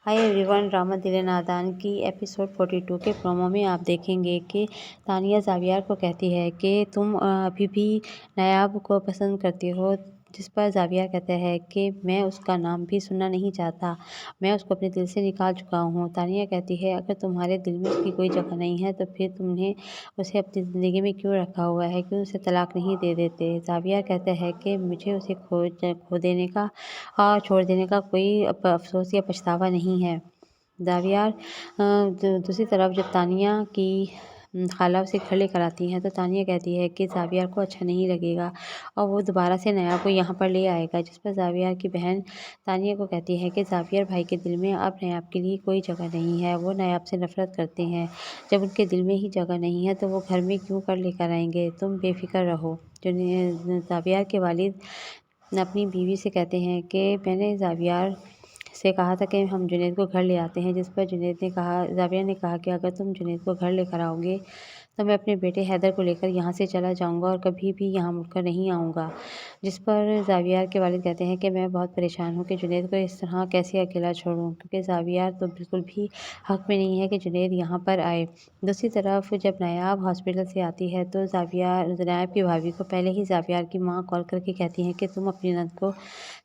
Hi everyone, drama दिल नादान की एपिसोड 42 के प्रोमो में आप देखेंगे कि तानिया ज़ावियर को कहती है कि तुम अभी भी नायाब को पसंद करती हो, जिस पर ज़ावियर कहता है कि मैं उसका नाम भी सुनना नहीं चाहता, मैं उसको अपने दिल से निकाल चुका हूँ। तानिया कहती है, अगर तुम्हारे दिल में उसकी कोई जगह नहीं है तो फिर तुमने उसे अपनी ज़िंदगी में क्यों रखा हुआ है, क्यों उसे तलाक नहीं दे देते। ज़ावियर कहता है कि मुझे उसे खो देने का और छोड़ देने का कोई अफ़सोस या पछतावा नहीं है। ज़ावियर दूसरी तरफ जब तानिया की खाला उसे घर लेकर आती हैं तो तानिया कहती है कि ज़ावियर को अच्छा नहीं लगेगा और वो दोबारा से नायाब को यहाँ पर ले आएगा, जिस पर ज़ावियर की बहन तानिया को कहती है कि ज़ावियर भाई के दिल में अब नायाब के लिए कोई जगह नहीं है, वो नायाब से नफ़रत करते हैं। जब उनके दिल में ही जगह नहीं है तो वो घर में क्यों कर लेकर आएंगे, तुम बेफ़िक्र रहो। ज़ावियर के वालिद अपनी बीवी से कहते हैं कि मैंने ज़ावियर से कहा था कि हम जुनैद को घर ले आते हैं, जिस पर ज़ावियर ने कहा कि अगर तुम जुनैद को घर लेकर आओगे तो मैं अपने बेटे हैदर को लेकर यहाँ से चला जाऊँगा और कभी भी यहाँ मुड़कर नहीं आऊँगा। जिस पर ज़ावियर के वालिद कहते हैं कि मैं बहुत परेशान हूँ कि जुनैद को इस तरह कैसे अकेला छोड़ूँ, क्योंकि ज़ावियर तो बिल्कुल भी हक़ में नहीं है कि जुनैद यहाँ पर आए। दूसरी तरफ जब नायाब हॉस्पिटल से आती है तो नायाब की भाभी को पहले ही ज़ावियर की माँ कॉल करके कहती हैं कि तुम अपनी नंद को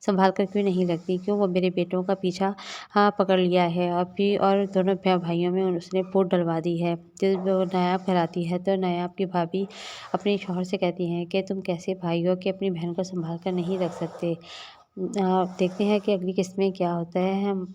संभाल कर क्यों नहीं रखती, क्यों वो मेरे बेटों का पीछा पकड़ लिया है और दोनों भाइयों में उसने फूट डलवा दी है। जब वो नायाब घर आती है तो नायाब की भाभी अपने शौहर से कहती हैं कि तुम कैसे भाई हो कि अपनी बहन को संभाल कर नहीं रख सकते। देखते हैं कि अगली किस्त में क्या होता है। हम